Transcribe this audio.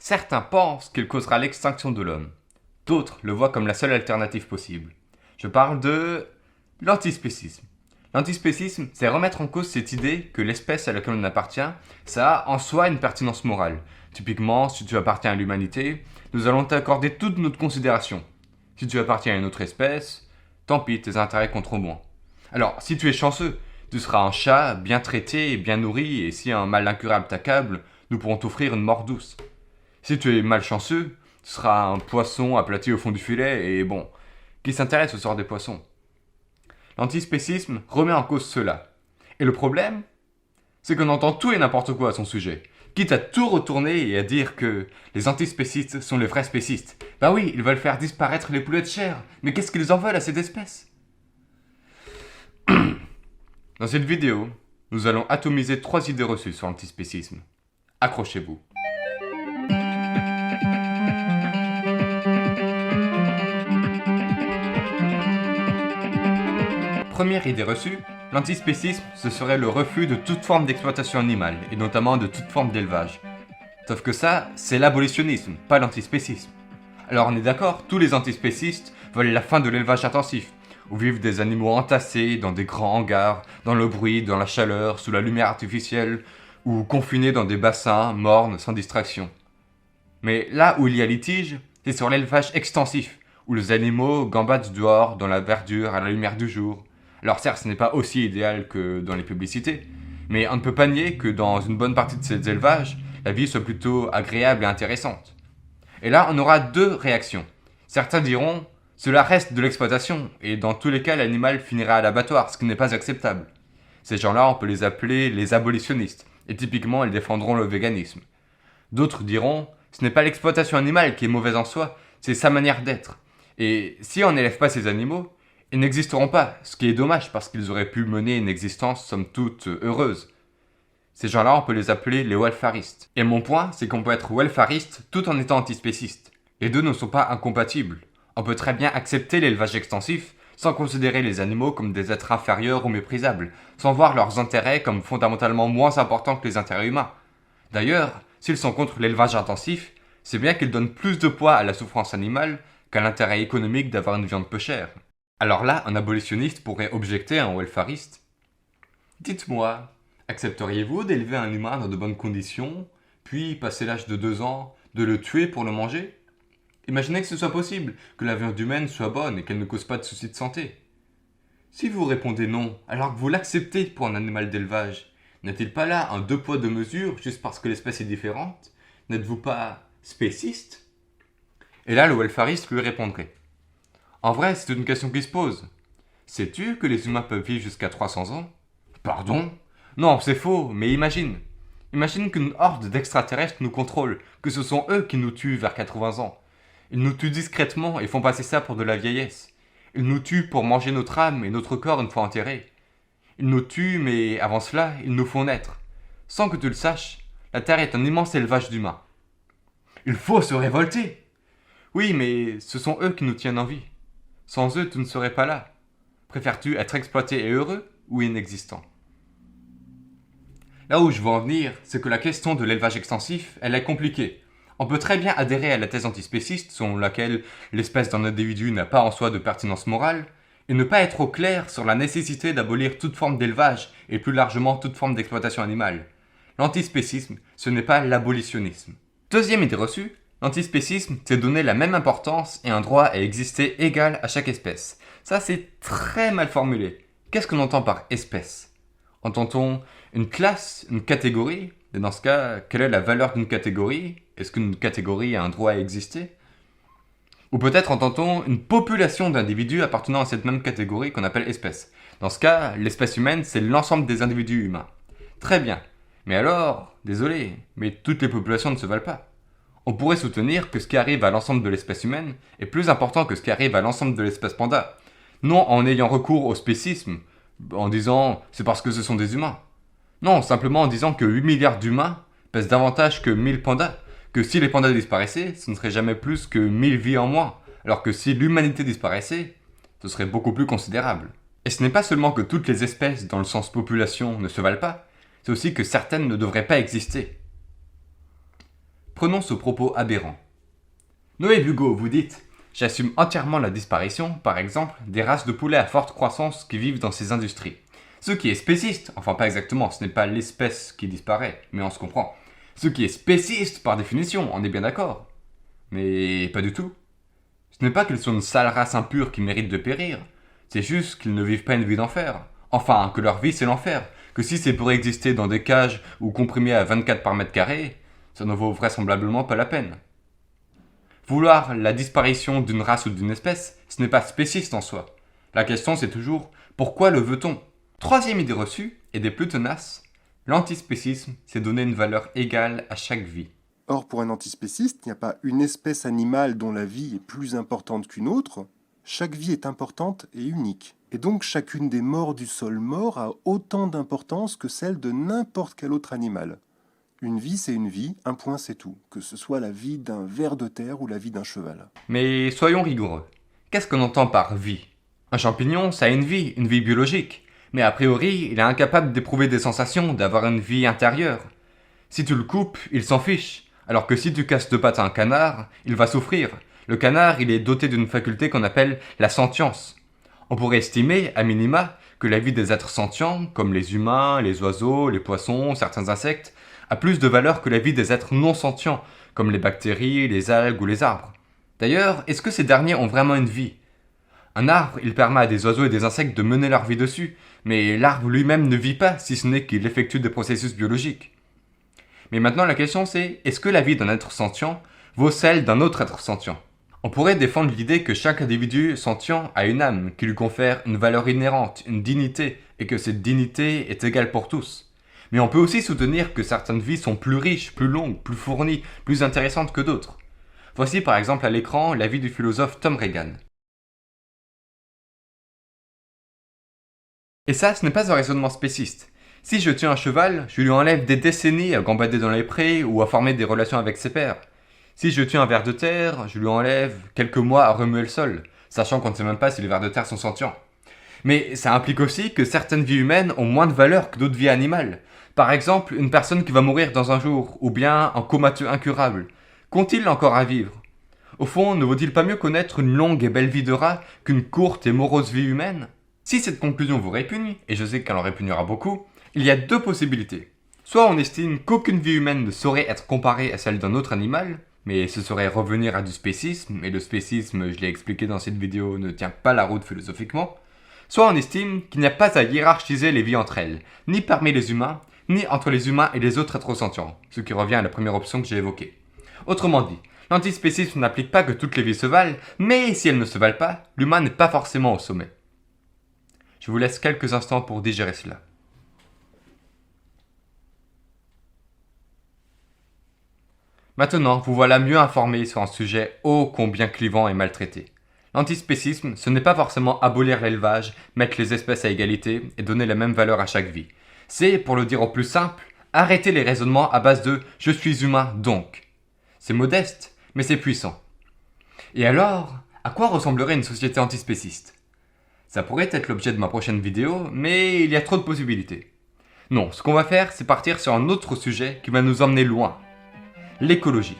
Certains pensent qu'il causera l'extinction de l'homme. D'autres le voient comme la seule alternative possible. Je parle de l'antispécisme. L'antispécisme, c'est remettre en cause cette idée que l'espèce à laquelle on appartient, ça a en soi une pertinence morale. Typiquement, si tu appartiens à l'humanité, nous allons t'accorder toute notre considération. Si tu appartiens à une autre espèce, tant pis, tes intérêts compteront moins. Alors, si tu es chanceux, tu seras un chat bien traité et bien nourri, et si un mal incurable t'accable, nous pourrons t'offrir une mort douce. Si tu es malchanceux, tu seras un poisson aplati au fond du filet, et bon, qui s'intéresse au sort des poissons? L'antispécisme remet en cause cela. Et le problème, c'est qu'on entend tout et n'importe quoi à son sujet. Quitte à tout retourner et à dire que les antispécistes sont les vrais spécistes. Bah oui, ils veulent faire disparaître les poulets de chair, mais qu'est-ce qu'ils en veulent à cette espèce? Dans cette vidéo, nous allons atomiser 3 idées reçues sur l'antispécisme. Accrochez-vous. Première idée reçue, l'antispécisme, ce serait le refus de toute forme d'exploitation animale, et notamment de toute forme d'élevage. Sauf que ça, c'est l'abolitionnisme, pas l'antispécisme. Alors on est d'accord, tous les antispécistes veulent la fin de l'élevage intensif, où vivent des animaux entassés dans des grands hangars, dans le bruit, dans la chaleur, sous la lumière artificielle, ou confinés dans des bassins, mornes, sans distraction. Mais là où il y a litige, c'est sur l'élevage extensif, où les animaux gambadent dehors, dans la verdure, à la lumière du jour. Alors certes, ce n'est pas aussi idéal que dans les publicités, mais on ne peut pas nier que dans une bonne partie de ces élevages, la vie soit plutôt agréable et intéressante. Et là, on aura 2 réactions. Certains diront, cela reste de l'exploitation, et dans tous les cas, l'animal finira à l'abattoir, ce qui n'est pas acceptable. Ces gens-là, on peut les appeler les abolitionnistes, et typiquement, ils défendront le véganisme. D'autres diront, ce n'est pas l'exploitation animale qui est mauvaise en soi, c'est sa manière d'être. Et si on n'élève pas ces animaux, ils n'existeront pas, ce qui est dommage parce qu'ils auraient pu mener une existence somme toute heureuse. Ces gens-là, on peut les appeler les welfaristes. Et mon point, c'est qu'on peut être welfariste tout en étant antispéciste. Les deux ne sont pas incompatibles. On peut très bien accepter l'élevage extensif sans considérer les animaux comme des êtres inférieurs ou méprisables, sans voir leurs intérêts comme fondamentalement moins importants que les intérêts humains. D'ailleurs, s'ils sont contre l'élevage intensif, c'est bien qu'ils donnent plus de poids à la souffrance animale qu'à l'intérêt économique d'avoir une viande peu chère. Alors là, un abolitionniste pourrait objecter à un welfariste. Dites-moi, accepteriez-vous d'élever un humain dans de bonnes conditions, puis, passé l'âge de 2 ans, de le tuer pour le manger? Imaginez que ce soit possible, que la viande humaine soit bonne et qu'elle ne cause pas de soucis de santé. Si vous répondez non, alors que vous l'acceptez pour un animal d'élevage, n'est-il pas là un 2 poids 2 mesures juste parce que l'espèce est différente? N'êtes-vous pas spéciste? Et là, le welfariste lui répondrait. En vrai, c'est une question qui se pose. Sais-tu que les humains peuvent vivre jusqu'à 300 ans? Pardon? Non, c'est faux, mais imagine. Imagine qu'une horde d'extraterrestres nous contrôle, que ce sont eux qui nous tuent vers 80 ans. Ils nous tuent discrètement et font passer ça pour de la vieillesse. Ils nous tuent pour manger notre âme et notre corps une fois enterrés. Ils nous tuent, mais avant cela, ils nous font naître. Sans que tu le saches, la Terre est un immense élevage d'humains. Il faut se révolter! Oui, mais ce sont eux qui nous tiennent en vie. Sans eux, tu ne serais pas là. Préfères-tu être exploité et heureux ou inexistant? Là où je veux en venir, c'est que la question de l'élevage extensif, elle est compliquée. On peut très bien adhérer à la thèse antispéciste, selon laquelle l'espèce d'un individu n'a pas en soi de pertinence morale, et ne pas être au clair sur la nécessité d'abolir toute forme d'élevage et plus largement toute forme d'exploitation animale. L'antispécisme, ce n'est pas l'abolitionnisme. Deuxième idée reçue, l'antispécisme, c'est donner la même importance et un droit à exister égal à chaque espèce. Ça, c'est très mal formulé. Qu'est-ce qu'on entend par espèce? Entend-on une classe, une catégorie? Et dans ce cas, quelle est la valeur d'une catégorie? Est-ce qu'une catégorie a un droit à exister? Ou peut-être entend-on une population d'individus appartenant à cette même catégorie qu'on appelle espèce. Dans ce cas, l'espèce humaine, c'est l'ensemble des individus humains. Très bien. Mais alors, désolé, mais toutes les populations ne se valent pas. On pourrait soutenir que ce qui arrive à l'ensemble de l'espèce humaine est plus important que ce qui arrive à l'ensemble de l'espèce panda. Non en ayant recours au spécisme, en disant c'est parce que ce sont des humains. Non, simplement en disant que 8 milliards d'humains pèsent davantage que 1000 pandas. Que si les pandas disparaissaient, ce ne serait jamais plus que 1000 vies en moins. Alors que si l'humanité disparaissait, ce serait beaucoup plus considérable. Et ce n'est pas seulement que toutes les espèces, dans le sens population, ne se valent pas, c'est aussi que certaines ne devraient pas exister. Prenons ce propos aberrant. Noé Bugo, vous dites « J'assume entièrement la disparition, par exemple, des races de poulets à forte croissance qui vivent dans ces industries. Ce qui est spéciste, enfin pas exactement, ce n'est pas l'espèce qui disparaît, mais on se comprend. Ce qui est spéciste par définition, on est bien d'accord. Mais pas du tout. Ce n'est pas qu'ils sont une sale race impure qui mérite de périr, c'est juste qu'ils ne vivent pas une vie d'enfer. Enfin, que leur vie c'est l'enfer, que si c'est pour exister dans des cages ou comprimés à 24 par mètre carré, ça ne vaut vraisemblablement pas la peine. Vouloir la disparition d'une race ou d'une espèce, ce n'est pas spéciste en soi. La question c'est toujours, pourquoi le veut-on? Troisième idée reçue, et des plus tenaces, l'antispécisme, c'est donner une valeur égale à chaque vie. Or, pour un antispéciste, il n'y a pas une espèce animale dont la vie est plus importante qu'une autre. Chaque vie est importante et unique. Et donc, chacune des morts du sol mort a autant d'importance que celle de n'importe quel autre animal. Une vie, c'est une vie, un point, c'est tout. Que ce soit la vie d'un ver de terre ou la vie d'un cheval. Mais soyons rigoureux. Qu'est-ce qu'on entend par vie? Un champignon, ça a une vie biologique. Mais a priori, il est incapable d'éprouver des sensations, d'avoir une vie intérieure. Si tu le coupes, il s'en fiche. Alors que si tu casses deux pattes à un canard, il va souffrir. Le canard, il est doté d'une faculté qu'on appelle la sentience. On pourrait estimer, à minima, que la vie des êtres sentients, comme les humains, les oiseaux, les poissons, certains insectes, a plus de valeur que la vie des êtres non sentients, comme les bactéries, les algues ou les arbres. D'ailleurs, est-ce que ces derniers ont vraiment une vie? Un arbre, il permet à des oiseaux et des insectes de mener leur vie dessus, mais l'arbre lui-même ne vit pas si ce n'est qu'il effectue des processus biologiques. Mais maintenant la question c'est, est-ce que la vie d'un être sentient vaut celle d'un autre être sentient? On pourrait défendre l'idée que chaque individu sentient a une âme qui lui confère une valeur inhérente, une dignité, et que cette dignité est égale pour tous. Mais on peut aussi soutenir que certaines vies sont plus riches, plus longues, plus fournies, plus intéressantes que d'autres. Voici par exemple à l'écran la vie du philosophe Tom Regan. Et ça, ce n'est pas un raisonnement spéciste. Si je tue un cheval, je lui enlève des décennies à gambader dans les prés ou à former des relations avec ses pairs. Si je tue un ver de terre, je lui enlève quelques mois à remuer le sol, sachant qu'on ne sait même pas si les vers de terre sont sentients. Mais ça implique aussi que certaines vies humaines ont moins de valeur que d'autres vies animales. Par exemple, une personne qui va mourir dans un jour, ou bien un comateux incurable. Qu'ont-ils encore à vivre? Au fond, ne vaut-il pas mieux connaître une longue et belle vie de rat qu'une courte et morose vie humaine? Si cette conclusion vous répugne, et je sais qu'elle en répugnera beaucoup, il y a deux possibilités. Soit on estime qu'aucune vie humaine ne saurait être comparée à celle d'un autre animal, mais ce serait revenir à du spécisme, et le spécisme, je l'ai expliqué dans cette vidéo, ne tient pas la route philosophiquement. Soit on estime qu'il n'y a pas à hiérarchiser les vies entre elles, ni parmi les humains, ni entre les humains et les autres êtres sentients, ce qui revient à la première option que j'ai évoquée. Autrement dit, l'antispécisme n'implique pas que toutes les vies se valent, mais si elles ne se valent pas, l'humain n'est pas forcément au sommet. Je vous laisse quelques instants pour digérer cela. Maintenant, vous voilà mieux informé sur un sujet ô combien clivant et maltraité. L'antispécisme, ce n'est pas forcément abolir l'élevage, mettre les espèces à égalité et donner la même valeur à chaque vie. C'est, pour le dire au plus simple, arrêter les raisonnements à base de « je suis humain donc ». C'est modeste, mais c'est puissant. Et alors, à quoi ressemblerait une société antispéciste? Ça pourrait être l'objet de ma prochaine vidéo, mais il y a trop de possibilités. Non, ce qu'on va faire, c'est partir sur un autre sujet qui va nous emmener loin. L'écologie.